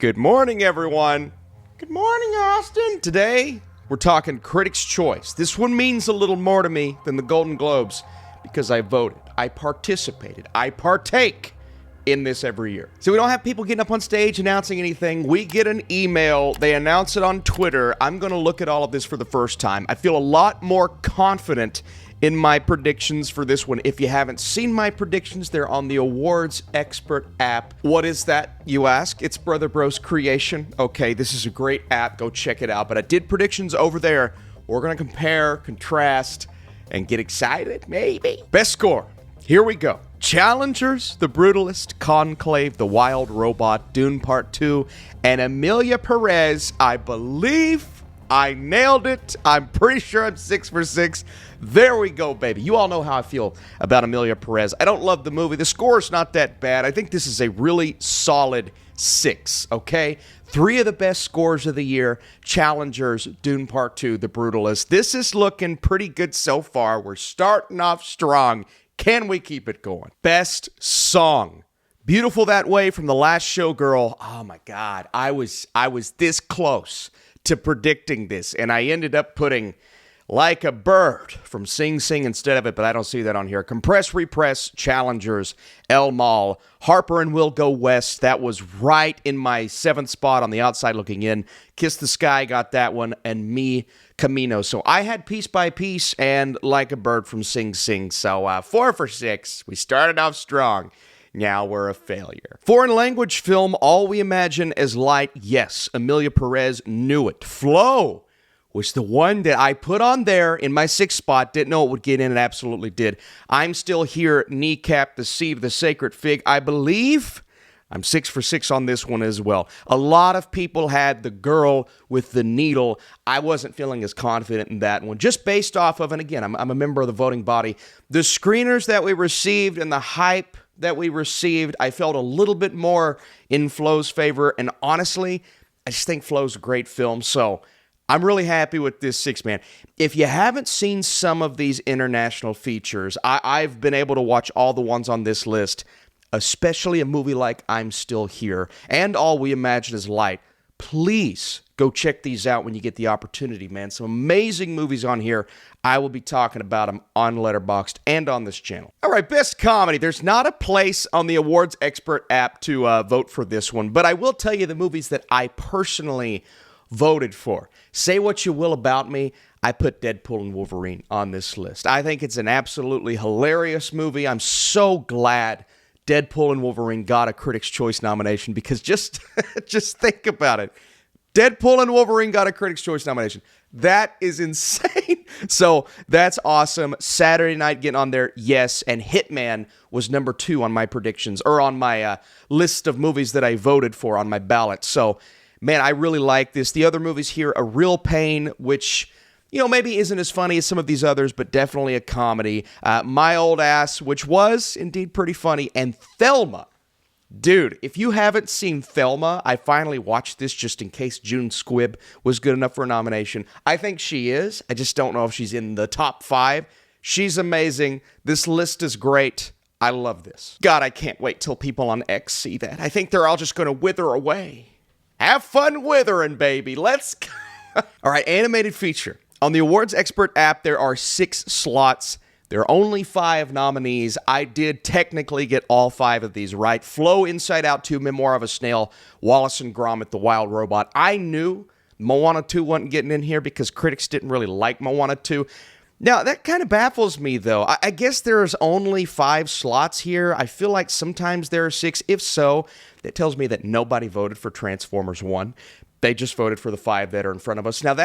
Good morning, everyone. Good morning, Austin. Today, we're talking Critics' Choice. This one means a little more to me than the Golden Globes because I voted, I participated, I partake in this every year. So we don't have people getting up on stage announcing anything. We get an email. They announce it on Twitter. I'm going to look at all of this for the first time. I feel a lot more confident in my predictions for this one. If you haven't seen my predictions, they're on the Awards Expert app. What is that, you ask? It's Brother Bro's creation. Okay, this is a great app. Go check it out. But I did predictions over there. We're going to compare, contrast, and get excited, maybe. Best score. Here we go. Challengers, The Brutalist, Conclave, The Wild Robot, Dune Part Two, and Emilia Perez. I believe I nailed it. I'm pretty sure I'm 6 for 6. There we go, baby. You all know how I feel about Emilia Perez. I don't love the movie. The score's not that bad. I think this is a really solid 6, okay? 3 of the best scores of the year. Challengers, Dune Part 2, The Brutalist. This is looking pretty good so far. We're starting off strong. Can we keep it going? Best song. Beautiful That Way from The Last Showgirl. Oh my God. I was this close to predicting this, and I ended up putting Like a Bird from Sing Sing instead of it, but I don't see that on here. Compress, Repress, Challengers, El Mal, Harper and Will Go West. That was right in my 7th spot on the outside looking in. Kiss the Sky got that one, and Me, Camino. So I had Piece by Piece and Like a Bird from Sing Sing. So 4 for 6. We started off strong. Now we're a failure. Foreign language film, All We Imagine as Light. Yes, Emilia Perez knew it. Flow was the one that I put on there in my 6th spot. Didn't know it would get in. It absolutely did. I'm Still Here, Kneecap, The Seed of the Sacred Fig. I believe I'm 6 for 6 on this one as well. A lot of people had The Girl with the Needle. I wasn't feeling as confident in that one, just based off of, and again, I'm a member of the voting body, the screeners that we received and the hype that we received. I felt a little bit more in Flo's favor, and honestly, I just think Flo's a great film, so I'm really happy with this 6, man. If you haven't seen some of these international features, I've been able to watch all the ones on this list, especially a movie like I'm Still Here and All We Imagine is Light. Please go check these out when you get the opportunity, man. Some amazing movies on here. I will be talking about them on Letterboxd and on this channel. All right, best comedy. There's not a place on the Awards Expert app to vote for this one, but I will tell you the movies that I personally voted for. Say what you will about me, I put Deadpool and Wolverine on this list. I think it's an absolutely hilarious movie. I'm so glad Deadpool and Wolverine got a Critics' Choice nomination because just think about it. Deadpool and Wolverine got a Critics' Choice nomination. That is insane. So that's awesome. Saturday Night getting on there, yes. And Hitman was number 2 on my predictions, or on my list of movies that I voted for on my ballot. So, man, I really like this. The other movies here, A Real Pain, which, you know, maybe isn't as funny as some of these others, but definitely a comedy. My Old Ass, which was indeed pretty funny. And Thelma. Dude, if you haven't seen Thelma, I finally watched this just in case June Squibb was good enough for a nomination. I think she is. I just don't know if she's in the top 5. She's amazing. This list is great. I love this. God, I can't wait till people on X see that. I think they're all just going to wither away. Have fun withering, baby. Let's go. All right, animated feature. On the Awards Expert app, there are 6 slots. There are only 5 nominees. I did technically get all 5 of these right. Flow, Inside Out 2, Memoir of a Snail, Wallace and Gromit, The Wild Robot. I knew Moana 2 wasn't getting in here because critics didn't really like Moana 2. Now, that kind of baffles me, though. I guess there's only 5 slots here. I feel like sometimes there are 6. If so, that tells me that nobody voted for Transformers 1. They just voted for the 5 that are in front of us. Now,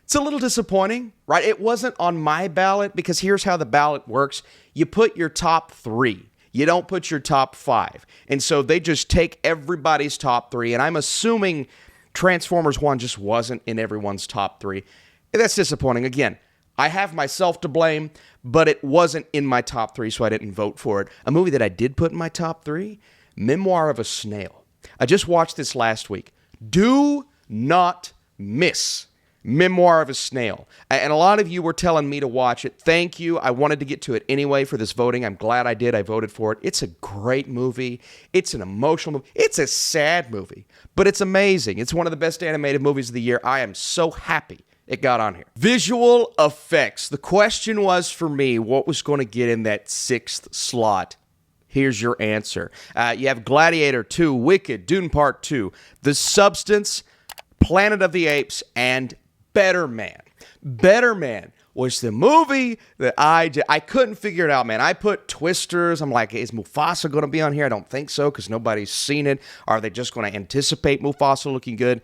it's a little disappointing, right? It wasn't on my ballot because here's how the ballot works. You put your top 3. You don't put your top 5. And so they just take everybody's top 3. And I'm assuming Transformers 1 just wasn't in everyone's top 3. And that's disappointing. Again, I have myself to blame, but it wasn't in my top 3, so I didn't vote for it. A movie that I did put in my top 3, Memoir of a Snail. I just watched this last week. Do not miss Memoir of a Snail. And a lot of you were telling me to watch it. Thank you. I wanted to get to it anyway for this voting. I'm glad I did. I voted for it. It's a great movie. It's an emotional movie. It's a sad movie, but it's amazing. It's one of the best animated movies of the year. I am so happy it got on here. Visual effects. The question was for me, what was going to get in that 6th slot? Here's your answer. You have Gladiator 2, Wicked, Dune Part 2, The Substance, Planet of the Apes, and Better Man. Better Man was the movie that I couldn't figure it out, man. I put Twisters. I'm like, is Mufasa going to be on here? I don't think so because nobody's seen it. Are they just going to anticipate Mufasa looking good?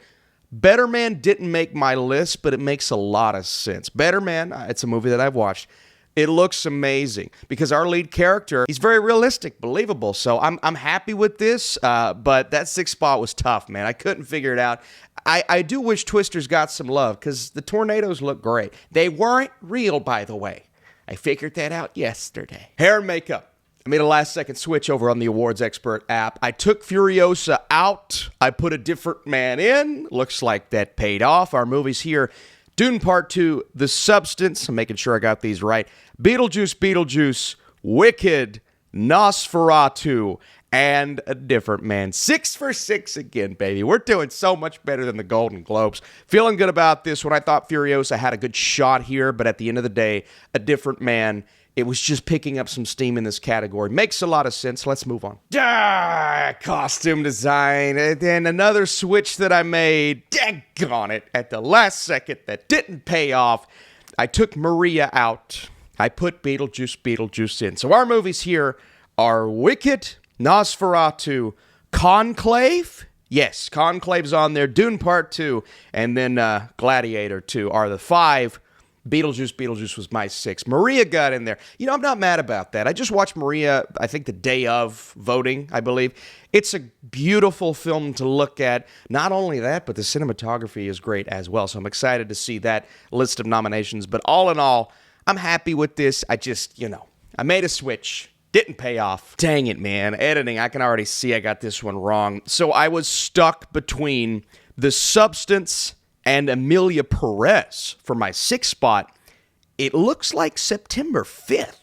Better Man didn't make my list, but it makes a lot of sense. Better Man, it's a movie that I've watched. It looks amazing because our lead character, he's very realistic, believable. So I'm happy with this, but that 6th spot was tough, man. I couldn't figure it out. I do wish Twisters got some love because the tornadoes look great. They weren't real, by the way. I figured that out yesterday. Hair and makeup. I made a last-second switch over on the Awards Expert app. I took Furiosa out. I put a different man in. Looks like that paid off. Our movies here, Dune Part 2, The Substance. I'm making sure I got these right. Beetlejuice, Wicked, Nosferatu, and A Different Man. 6 for 6 again, baby. We're doing so much better than the Golden Globes. Feeling good about this one. I thought Furiosa had a good shot here, but at the end of the day, A Different Man, it was just picking up some steam in this category. Makes a lot of sense. Let's move on. Costume design. And then another switch that I made, daggone it, at the last second that didn't pay off. I took Maria out. I put Beetlejuice in. So our movies here are Wicked, Nosferatu, Conclave. Yes, Conclave's on there. Dune Part 2, and then Gladiator 2 are the 5. Beetlejuice was my 6. Maria got in there. You know, I'm not mad about that. I just watched Maria, I think the day of voting, I believe. It's a beautiful film to look at. Not only that, but the cinematography is great as well. So I'm excited to see that list of nominations. But all in all, I'm happy with this. I just, I made a switch. Didn't pay off. Dang it, man. Editing, I can already see I got this one wrong. So I was stuck between The Substance and Emilia Perez for my 6th spot. It looks like September 5th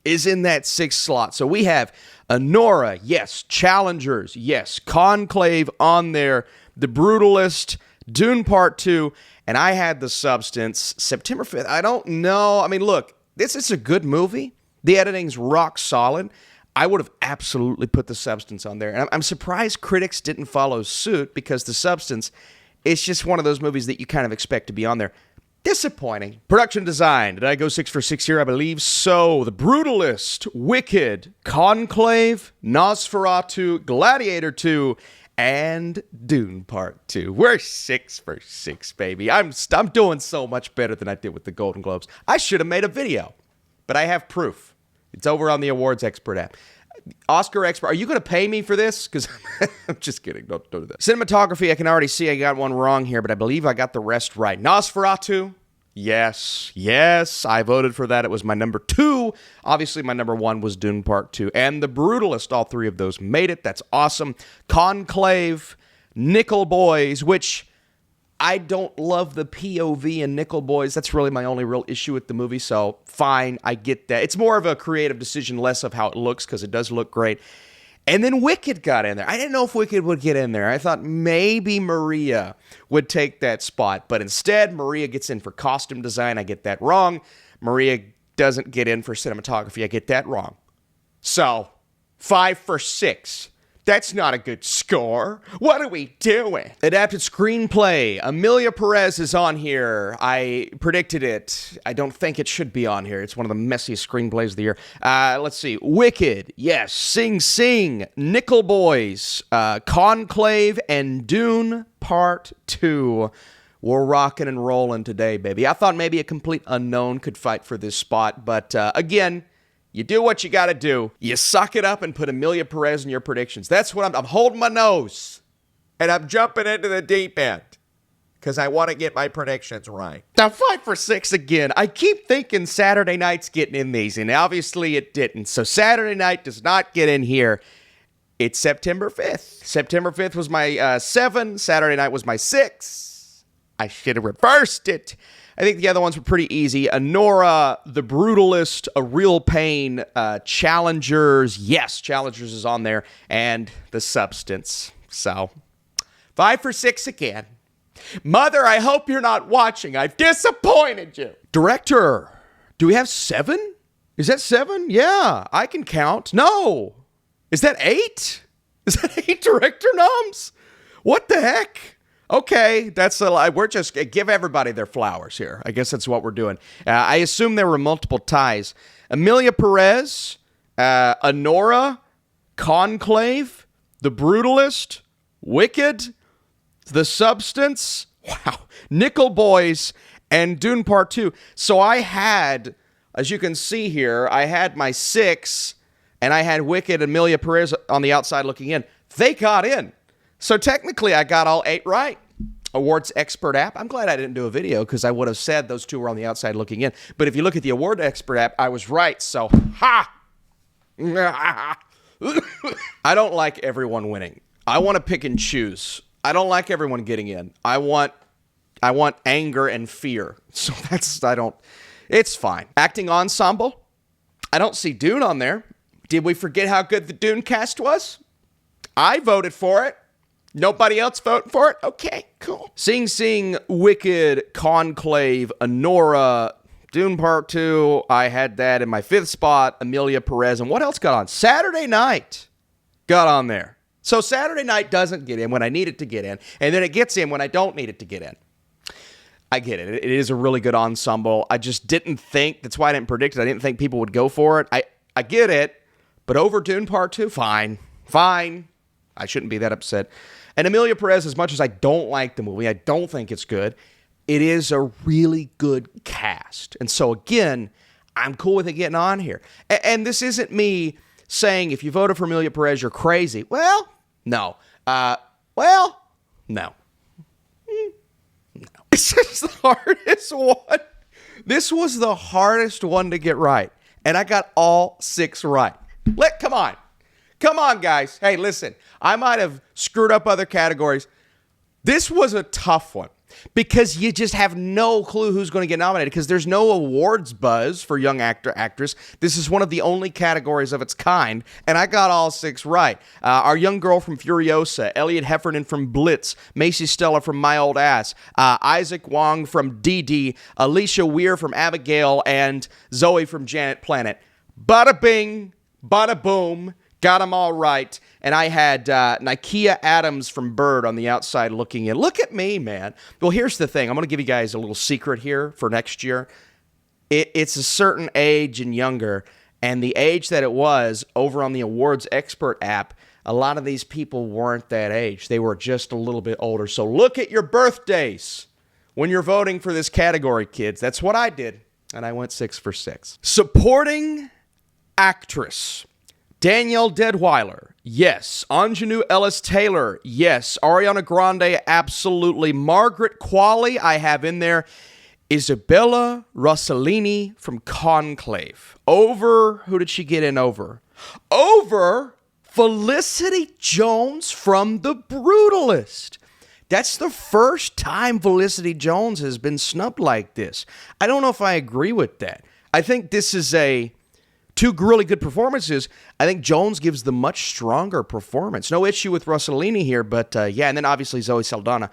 is in that 6th slot. So we have Anora, yes. Challengers, yes. Conclave on there. The Brutalist, Dune Part 2, and I had The Substance. September 5th, I don't know. I mean, look, this is a good movie. The editing's rock solid. I would have absolutely put The Substance on there. And I'm surprised critics didn't follow suit because The Substance, it's just one of those movies that you kind of expect to be on there. Disappointing. Production design. Did I go 6 for 6 here? I believe so. The Brutalist, Wicked, Conclave, Nosferatu, Gladiator 2, and Dune Part 2. We're 6 for 6, baby. I'm doing so much better than I did with the Golden Globes. I should have made a video, but I have proof. It's over on the Awards Expert app. Oscar Expert, are you going to pay me for this? Because I'm just kidding. Don't do that. Cinematography, I can already see I got one wrong here, but I believe I got the rest right. Nosferatu, yes, I voted for that. It was my number 2. Obviously, my number 1 was Dune Part 2. And The Brutalist, all 3 of those made it. That's awesome. Conclave, Nickel Boys, which I don't love the POV in Nickel Boys. That's really my only real issue with the movie, so fine, I get that. It's more of a creative decision, less of how it looks, because it does look great. And then Wicked got in there. I didn't know if Wicked would get in there. I thought maybe Maria would take that spot, but instead, Maria gets in for costume design. I get that wrong. Maria doesn't get in for cinematography. I get that wrong. So, 5 for 6. That's not a good score. What are we doing? Adapted screenplay. Emilia Perez is on here. I predicted it. I don't think it should be on here. It's one of the messiest screenplays of the year. Let's see. Wicked. Yes. Sing Sing. Nickel Boys. Conclave and Dune Part 2. We're rocking and rolling today, baby. I thought maybe a complete unknown could fight for this spot, but again, you do what you got to do. You suck it up and put Emilia Perez in your predictions. That's what I'm holding my nose. And I'm jumping into the deep end. Because I want to get my predictions right. Now, 5 for 6 again. I keep thinking Saturday night's getting in these. And obviously it didn't. So Saturday night does not get in here. It's September 5th. September 5th was my 7. Saturday night was my 6. I should have reversed it. I think the other ones were pretty easy. Anora, The Brutalist, A Real Pain, Challengers. Yes, Challengers is on there. And The Substance. So, 5 for 6 again. Mother, I hope you're not watching. I've disappointed you. Director, do we have 7? Is that 7? Yeah, I can count. No. Is that 8? Is that 8 director noms? What the heck? Okay, that's a lie. We're just give everybody their flowers here. I guess that's what we're doing. I assume there were multiple ties. Emilia Perez, Anora, Conclave, The Brutalist, Wicked, The Substance, wow, Nickel Boys, and Dune Part 2. So I had, as you can see here, I had my 6, and I had Wicked, Emilia Perez on the outside looking in. They got in. So technically, I got all 8 right. Awards Expert app. I'm glad I didn't do a video because I would have said those 2 were on the outside looking in. But if you look at the Award Expert app, I was right. So, ha! I don't like everyone winning. I want to pick and choose. I don't like everyone getting in. I want anger and fear. So it's fine. Acting ensemble. I don't see Dune on there. Did we forget how good the Dune cast was? I voted for it. Nobody else voted for it? Okay, cool. Sing Sing, Wicked, Conclave, Anora, Dune Part 2. I had that in my 5th spot. Emilia Perez. And what else got on? Saturday Night got on there. So Saturday Night doesn't get in when I need it to get in. And then it gets in when I don't need it to get in. I get it. It is a really good ensemble. I just didn't think, that's why I didn't predict it. I didn't think people would go for it. I get it. But over Dune Part 2, fine. I shouldn't be that upset. And Emilia Perez, as much as I don't like the movie, I don't think it's good, it is a really good cast. And so, again, I'm cool with it getting on here. And this isn't me saying if you voted for Emilia Perez, you're crazy. Well, no. No. No. This is the hardest one. This was the hardest one to get right. And I got all 6 right. Come on. Come on, guys. Hey, listen, I might have screwed up other categories. This was a tough one because you just have no clue who's going to get nominated because there's no awards buzz for young actor, actress. This is one of the only categories of its kind, and I got all 6 right. Our young girl from Furiosa, Elliot Heffernan from Blitz, Macy Stella from My Old Ass, Isaac Wong from DD, Alicia Weir from Abigail, and Zoe from Janet Planet. Bada bing, bada boom. Got them all right. And I had Nikia Adams from Bird on the outside looking in. Look at me, man. Well, here's the thing. I'm going to give you guys a little secret here for next year. It's a certain age and younger. And the age that it was over on the Awards Expert app, a lot of these people weren't that age. They were just a little bit older. So look at your birthdays when you're voting for this category, kids. That's what I did. And I went 6 for 6. Supporting actress. Danielle Deadweiler, yes. Anjanou Ellis-Taylor, yes. Ariana Grande, absolutely. Margaret Qualley, I have in there. Isabella Rossellini from Conclave. Over, who did she get in over? Over Felicity Jones from The Brutalist. That's the first time Felicity Jones has been snubbed like this. I don't know if I agree with that. I think this is 2 really good performances. I think Jones gives the much stronger performance. No issue with Rossellini here, but yeah, and then obviously Zoe Saldana.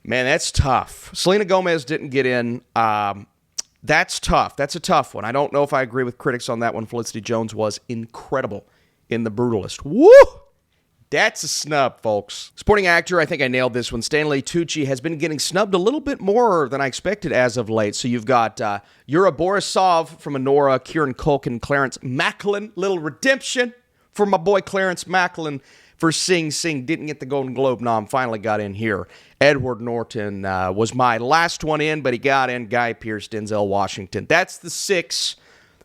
Man, that's tough. Selena Gomez didn't get in. That's tough. That's a tough one. I don't know if I agree with critics on that one. Felicity Jones was incredible in The Brutalist. Woo! That's a snub, folks. Supporting actor, I think I nailed this one. Stanley Tucci has been getting snubbed a little bit more than I expected as of late. So you've got Yura Borisov from Anora, Kieran Culkin, Clarence Macklin. Little redemption for my boy Clarence Macklin for Sing Sing. Didn't get the Golden Globe nom. Finally got in here. Edward Norton was my last one in, but he got in. Guy Pearce, Denzel Washington. That's the 6.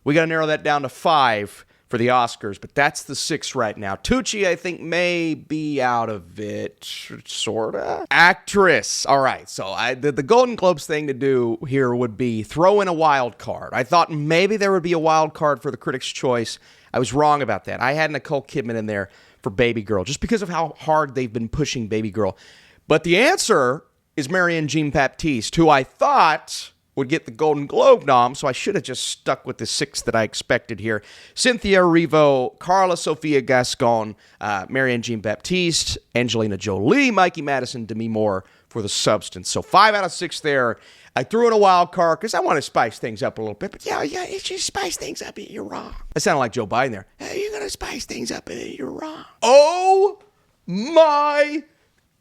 We got to narrow that down to 5. For the Oscars, but that's the 6 right now. Tucci, I think, may be out of it, sorta. Actress. All right, so the Golden Globes thing to do here would be throw in a wild card. I thought maybe there would be a wild card for the Critics' Choice. I was wrong about that. I had Nicole Kidman in there for Baby Girl, just because of how hard they've been pushing Baby Girl. But the answer is Marianne Jean-Baptiste, who I thought would get the Golden Globe nom, so I should have just stuck with the 6 that I expected here. Cynthia Erivo, Carla Sofia Gascon, Marianne Jean-Baptiste, Angelina Jolie, Mikey Madison, Demi Moore for The Substance. So 5 out of 6 there. I threw in a wild card because I want to spice things up a little bit. But yeah, if you spice things up, you're wrong. I sounded like Joe Biden there. Hey, you're going to spice things up and you're wrong. Oh my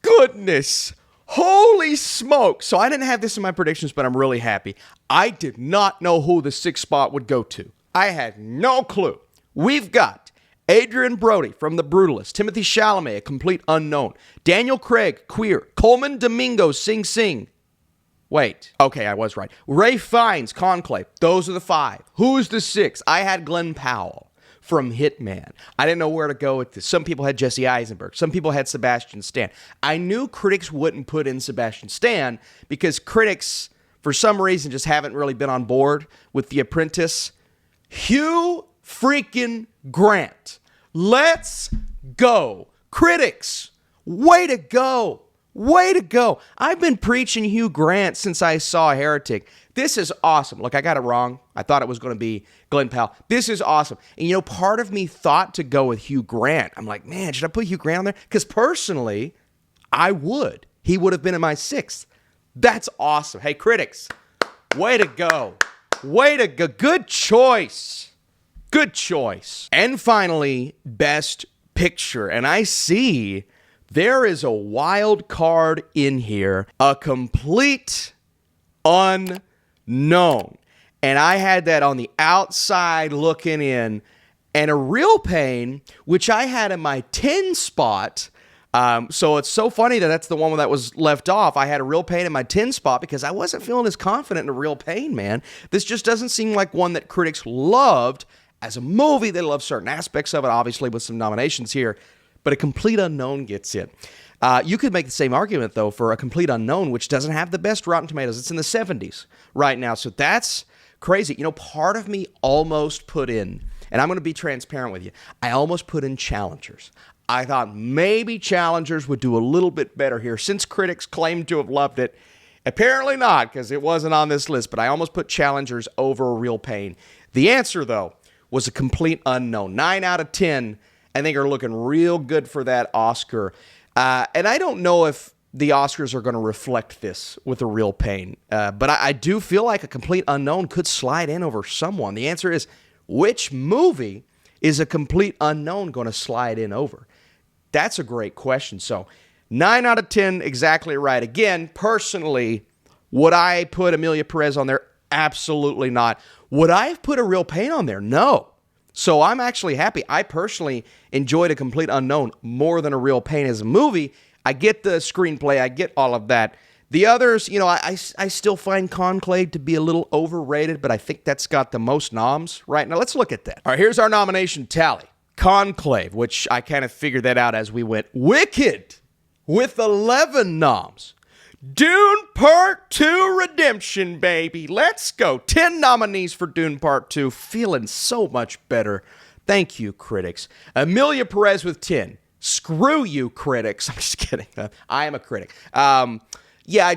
goodness. Holy smoke. So I didn't have this in my predictions, but I'm really happy. I did not know who the 6th spot would go to. I had no clue. We've got Adrian Brody from The Brutalist, Timothy Chalamet, a complete unknown, Daniel Craig, Queer, Coleman Domingo, Sing Sing. Wait, okay, I was right. Ray Fiennes, Conclave. Those are the 5. Who's the 6? I had Glenn Powell from Hitman. I didn't know where to go with this. Some people had Jesse Eisenberg. Some people had Sebastian Stan. I knew critics wouldn't put in Sebastian Stan because critics, for some reason, just haven't really been on board with The Apprentice. Hugh freaking Grant. Let's go. Critics, way to go. Way to go. I've been preaching Hugh Grant since I saw Heretic. This is awesome. Look, I got it wrong. I thought it was going to be Glenn Powell. This is awesome. And, you know, part of me thought to go with Hugh Grant. I'm like, man, should I put Hugh Grant on there? Because personally, I would. He would have been in my 6th. That's awesome. Hey, critics, way to go. Way to go. Good choice. Good choice. And finally, Best Picture. And I see there is a wild card in here, a complete unknown. And I had that on the outside looking in. And A Real Pain, which I had in my 10 spot. So it's so funny that that's the one that was left off. I had A Real Pain in my 10 spot because I wasn't feeling as confident in A Real Pain, man. This just doesn't seem like one that critics loved as a movie. They love certain aspects of it, obviously, with some nominations here. But A Complete Unknown gets in. You could make the same argument, though, for A Complete Unknown, which doesn't have the best Rotten Tomatoes. It's in the 70s right now, so that's crazy. You know, part of me almost put in, and I'm going to be transparent with you, I almost put in Challengers. I thought maybe Challengers would do a little bit better here, since critics claim to have loved it. Apparently not, because it wasn't on this list, but I almost put Challengers over A Real Pain. The answer, though, was A Complete Unknown. 9 out of 10. I think are looking real good for that Oscar. And I don't know if the Oscars are going to reflect this with A Real Pain. But I do feel like A Complete Unknown could slide in over someone. The answer is, which movie is A Complete Unknown going to slide in over? That's a great question. So 9 out of 10, exactly right. Again, personally, would I put Emilia Perez on there? Absolutely not. Would I have put A Real Pain on there? No. So I'm actually happy. I personally enjoyed A Complete Unknown more than A Real Pain as a movie. I get the screenplay. I get all of that. The others, you know, I still find Conclave to be a little overrated, but I think that's got the most noms right now. Let's look at that. All right, here's our nomination tally. Conclave, which I kind of figured that out as we went. Wicked with 11 noms. Dune Part 2 Redemption, baby. Let's go. 10 nominees for Dune Part 2. Feeling so much better. Thank you, critics. Emilia Perez with 10. Screw you, critics. I'm just kidding. I am a critic. Yeah, I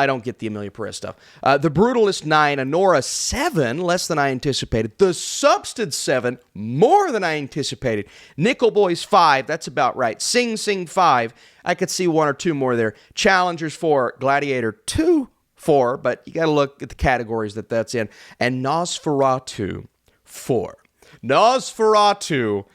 don't get the Emilia Perez stuff. The Brutalist 9, Anora 7, less than I anticipated. The Substance 7, more than I anticipated. Nickel Boys 5, that's about right. Sing Sing 5, I could see 1 or 2 more there. Challengers 4, Gladiator 2, 4, but you got to look at the categories that's in. And Nosferatu 4. Nosferatu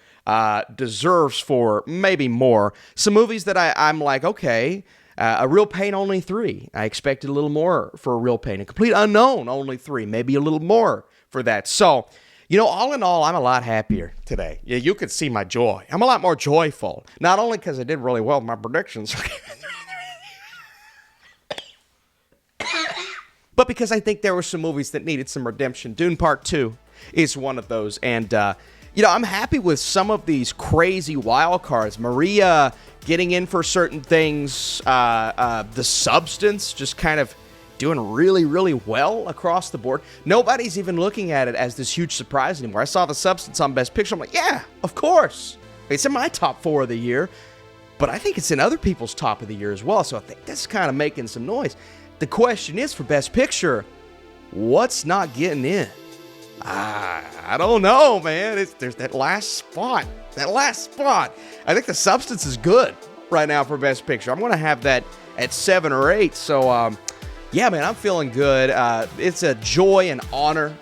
deserves 4, maybe more. Some movies that I'm like, okay. A Real Pain, only 3. I expected a little more for A Real Pain. A Complete Unknown, only 3. Maybe a little more for that. So, you know, all in all, I'm a lot happier today. Yeah, you could see my joy. I'm a lot more joyful. Not only because I did really well with my predictions, but because I think there were some movies that needed some redemption. Dune Part 2 is one of those. And, you know, I'm happy with some of these crazy wild cards. Maria getting in for certain things. The Substance just kind of doing really, really well across the board. Nobody's even looking at it as this huge surprise anymore. I saw The Substance on Best Picture. I'm like, yeah, of course. It's in my top 4 of the year. but I think it's in other people's top of the year as well, so I think that's kind of making some noise. The question is, for Best Picture, what's not getting in? I don't know, man. There's that last spot. I think The Substance is good right now for Best Picture. I'm going to have that at 7 or 8. So, yeah, man, I'm feeling good. It's a joy and honor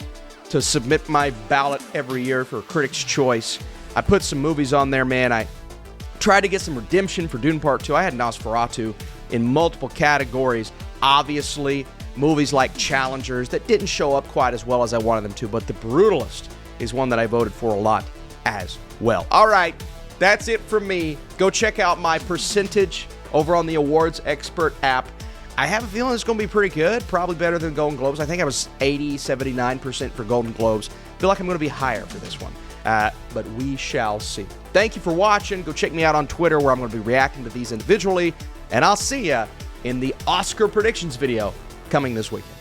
to submit my ballot every year for Critics' Choice. I put some movies on there, man. I tried to get some redemption for Dune Part 2. I had Nosferatu in multiple categories. Obviously, movies like Challengers that didn't show up quite as well as I wanted them to, but The Brutalist is one that I voted for a lot as well. All right, that's it from me. Go check out my percentage over on the Awards Expert app. I have a feeling it's going to be pretty good, probably better than Golden Globes. I think I was 79% for Golden Globes. Feel like I'm going to be higher for this one, but we shall see. Thank you for watching. Go check me out on Twitter where I'm going to be reacting to these individually, and I'll see ya in the Oscar predictions video coming this weekend.